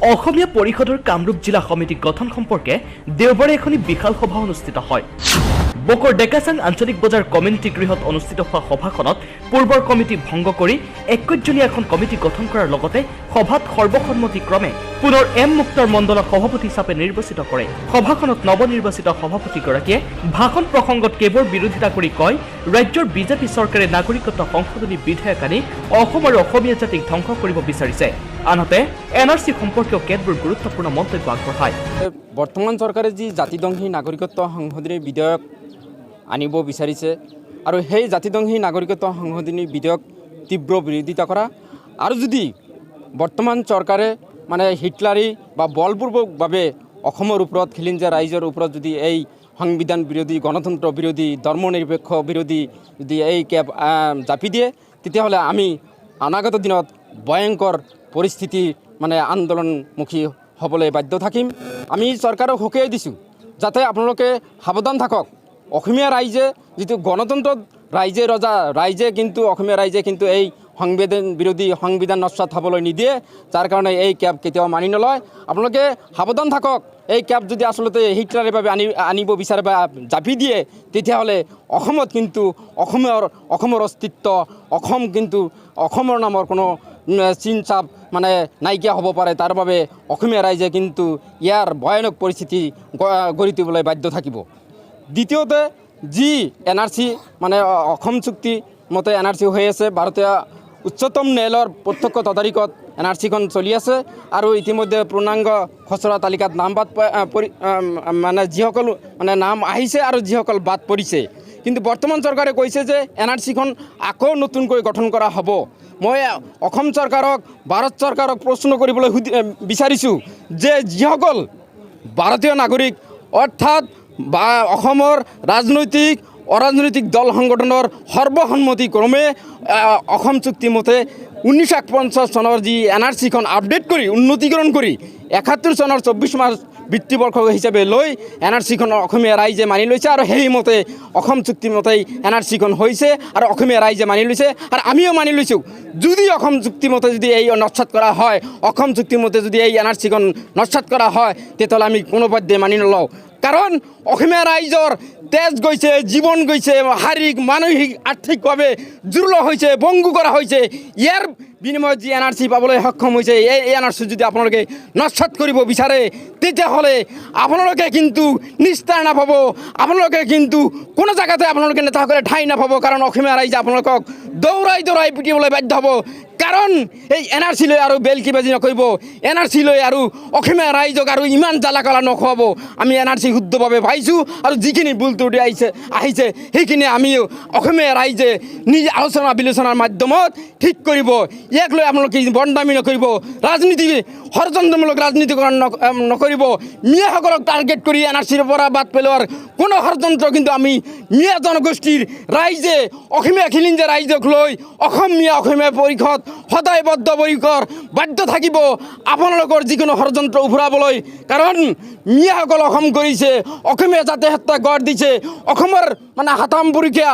অসমীয়া পৰিষদৰ কামৰূপ জিলা সমিতি গঠন সম্পৰ্কে দেওবাৰে এখন বিশাল সভা অনুষ্ঠিত হয়। বকৰ ডেকাচাং আঞ্চলিক বজাৰ কমিউনিটি গৃহত অনুষ্ঠিত হোৱা সভাখনত পূৰ্বৰ কমিটি ভংগ কৰি একৈজনীয়া এখন কমিটি গঠন কৰাৰ লগতে সভাত সৰ্বসন্মতিক্ৰমে পুনৰ এম মুক্তৰ মণ্ডলক সভাপতি হিচাপে নিৰ্বাচিত কৰে। সভাখনত নৱনিৰ্বাচিত সভাপতিগৰাকীয়ে ভাষণ প্ৰসংগত কেৱল বিৰোধিতা কৰি কয়, ৰাজ্যৰ বিজেপি চৰকাৰে নাগৰিকত্ব সংশোধনী বিধেয়ক আনি অসম আৰু অসমীয়া জাতিক ধ্বংস কৰিব বিচাৰিছে। আনহাতে এনআৰচি সম্পৰ্কীয় কেতবোৰ গুৰুত্বপূৰ্ণ মন্তব্য আগবঢ়ায়। বৰ্তমান চৰকাৰে যি জাতিদংশী নাগৰিকত্ব সংশোধনী বিধেয়ক আনিব বিচাৰিছে আৰু সেই জাতিদংশী নাগৰিকত্ব সংশোধনী বিধেয়ক তীব্ৰ বিৰোধিতা কৰা আৰু যদি বৰ্তমান চৰকাৰে হিটলাৰী বা বলপূৰ্বকভাৱে অসমৰ ওপৰত খিলঞ্জীয়া ৰাইজৰ ওপৰত যদি এই সংবিধান বিৰোধী গণতন্ত্ৰ বিৰোধী ধৰ্মনিৰপেক্ষ বিৰোধী যদি এই কেব জাপি দিয়ে, তেতিয়াহ'লে আমি অনাগত দিনত ভয়ংকৰ পৰিস্থিতি আন্দোলনমুখী হ'বলৈ বাধ্য থাকিম। আমি চৰকাৰক সকীয়াই দিছোঁ যাতে আপোনালোকে সাৱধান থাকক। অসমীয়া ৰাইজে যিটো গণতন্ত্ৰত অসমীয়া ৰাইজে কিন্তু এই সংবিধান বিৰোধী সংবিধান নস্বাত হ'বলৈ নিদিয়ে, যাৰ কাৰণে এই কেব কেতিয়াও মানি নলয়। আপোনালোকে সাৱধান থাকক। এই কেব যদি আচলতে হিটলাৰীৰ বাবে আনিব বিচাৰে বা জাপি দিয়ে, তেতিয়াহ'লে অসমত কিন্তু অসমৰ অস্তিত্ব অসমৰ নামৰ কোনো চিন চাপ নাইকিয়া হ'ব পাৰে। তাৰ বাবে অসমীয়া ৰাইজে কিন্তু ইয়াৰ ভয়ানক পৰিস্থিতি গঢ়ি তুলিবলৈ বাধ্য থাকিব। দ্বিতীয়তে যি এনআৰচি অসম চুক্তি মতে এনআৰচি হৈ আছে, ভাৰতীয় উচ্চতম ন্যায়ালয়ৰ প্ৰত্যক্ষ তদাৰকত এনআৰচিখন চলি আছে আৰু ইতিমধ্যে পূৰ্ণাংগ খচৰা তালিকাত নাম বাদ যিসকল নাম আহিছে আৰু যিসকল বাদ পৰিছে। কিন্তু বৰ্তমান চৰকাৰে কৈছে যে এনআৰচিখন আকৌ নতুনকৈ গঠন কৰা হ'ব। মই অসম চৰকাৰক, ভাৰত চৰকাৰক প্ৰশ্ন কৰিবলৈ বিচাৰিছোঁ যে যিসকল ভাৰতীয় নাগৰিক অৰ্থাৎ অসমৰ ৰাজনৈতিক অৰাজনৈতিক দল সংগঠনৰ সৰ্বসন্মতিক্ৰমে অসম চুক্তি মতে 1951 চনৰ যি এনআৰচিখন আপডেট কৰি উন্নতিকৰণ কৰি 71 চনৰ 24 মাৰ্চ বৃত্তিবৰ্ষ হিচাপে লৈ এনআৰচিখন অসমীয়া ৰাইজে মানি লৈছে আৰু সেইমতে অসম চুক্তি মতেই এনআৰচিখন হৈছে আৰু অসমীয়া ৰাইজে মানি লৈছে আৰু আমিও মানি লৈছোঁ। যদি অসম চুক্তিমতে যদি এই নস্বাত কৰা হয়, অসম চুক্তিমতে যদি এই এনআৰচিখন নস্বাত কৰা হয়, তেতিয়াহ'লে আমি কোনোপধ্যে মানি নলওঁ। কাৰণ অসমীয়া ৰাইজৰ তেজ গৈছে, জীৱন গৈছে, শাৰীৰিক মানসিক আৰ্থিকভাৱে দুৰ্বল হৈছে, বংগু কৰা হৈছে। ইয়াৰ বিনিময়ত যি এনআৰচি পাবলৈ সক্ষম হৈছে, এই এনআৰচি যদি আপোনালোকে নস্বাত কৰিব বিচাৰে, তেতিয়াহ'লে আপোনালোকে কিন্তু নিস্তাৰ নাপাব। আপোনালোকে কিন্তু কোনো জেগাতে আপোনালোকে নেতাসকলে ঠাই নাপাব। কাৰণ অসমীয়া ৰাইজে আপোনালোকক দৌৰাই পিটিবলৈ বাধ্য হ'ব। কাৰণ এই এনআৰচি লৈ আৰু বেলকিবাজি নকৰিব, এনআৰচি লৈ আৰু অসমীয়া ৰাইজক আৰু ইমান জ্বালা কালা নখুৱাব। আমি এনআৰচি শুদ্ধভাৱে পাইছোঁ আৰু যিখিনি ভুল ত্ৰুটি আহিছে সেইখিনি আমি অসমীয়া ৰাইজে নিজ আলোচনা বিলোচনাৰ মাধ্যমত ঠিক কৰিব। ইয়াক লৈ আপোনালোকে বদনামী নকৰিব, ষড়যন্ত্ৰমূলক ৰাজনীতিকৰণ নকৰিব। মিয়াসকলক টাৰ্গেট কৰি এনআৰচিৰ পৰা বাদ পেলোৱাৰ কোনো ষড়যন্ত্ৰ কিন্তু আমি মিয়া জনগোষ্ঠীৰ ৰাইজে অসমীয়া খিলঞ্জীয়া ৰাইজক লৈ অসমীয়া পৰিষদ সদায় বদ্ধপৰিকৰ বাধ্য থাকিব আপোনালোকৰ যিকোনো ষড়যন্ত্ৰ উফৰাবলৈ। কাৰণ মিয়াসকল অসম কৰিছে, অসমীয়া জাতি হত্যা গঢ় দিছে, অসমৰ হাতামপুৰীয়া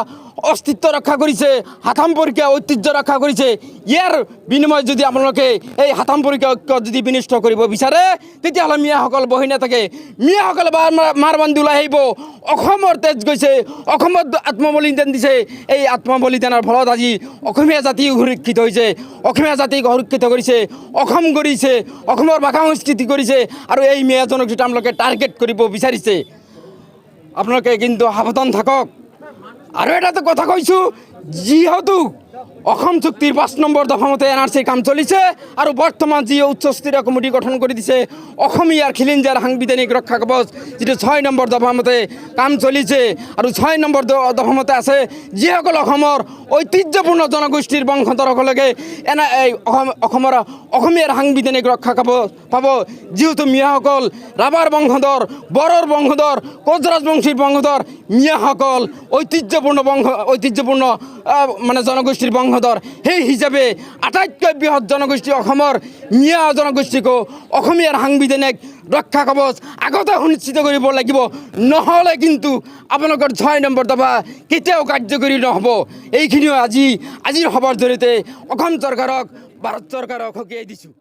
অস্তিত্ব ৰক্ষা কৰিছে, হাতামপুৰীয়া ঐতিহ্য ৰক্ষা কৰিছে। ইয়াৰ বিনিময়ত যদি আপোনালোকে এই হাতামপুৰীয়া ঐক্য যদি বিনষ্ট কৰিব বিচাৰে, তেতিয়াহ'লে মিয়াসকল বহি নাথাকে। মিয়াসকলে মাৰ বান্ধি ওলাই আহিব। অসমৰ তেজ গৈছে, অসমত আত্মবলিদান দিছে। এই আত্মবলিদানৰ ফলত আজি অসমীয়া জাতি সুৰক্ষিত হৈছে, অসমীয়া জাতিক সুৰক্ষিত কৰিছে, অসম কৰিছে, অসমৰ ভাষা সংস্কৃতি কৰিছে আৰু এই মিয়া জনগোষ্ঠীক আপোনালোকে টাৰ্গেট কৰিব বিচাৰিছে। আপোনালোকে কিন্তু সাৱধান থাকক। আৰু এটা কথা কৈছোঁ, যিহেতু অসম চুক্তিৰ 5 নম্বৰ দফামতে এনআৰচিৰ কাম চলিছে আৰু বৰ্তমান যি উচ্চস্তৰীয় কমিটি গঠন কৰি দিছে অসমীয়াৰ খিলঞ্জীয়াৰ সাংবিধানিক ৰক্ষা কৱচ, যিটো 6 নম্বৰ দফামতে কাম চলিছে আৰু 6 নম্বৰ দফামতে আছে যিসকল অসমৰ ঐতিহ্যপূৰ্ণ জনগোষ্ঠীৰ বংশধৰসকলকে অসমীয়াৰ সাংবিধানিক ৰক্ষা কৱচ পাব। যিহেতু মিয়াসকল ৰাভাৰ বংশধৰ, বড়োৰ বংশধৰ, কোচ ৰাজবংশীৰ বংশধৰ, মিয়াসকল ঐতিহ্যপূৰ্ণ জনগোষ্ঠীৰ বংশধৰ। সেই হিচাপে আটাইতকৈ বৃহৎ জনগোষ্ঠী অসমৰ মিয়া জনগোষ্ঠীকো অসমীয়াৰ সাংবিধানিক ৰক্ষা কৱচ আগতে সুনিশ্চিত কৰিব লাগিব, নহ'লে কিন্তু আপোনালোকৰ 6 নম্বৰ দফা কেতিয়াও কাৰ্যকৰী নহ'ব। এইখিনিও আজিৰ সভাৰ জৰিয়তে অসম চৰকাৰক, ভাৰত চৰকাৰক সকীয়াই দিছোঁ।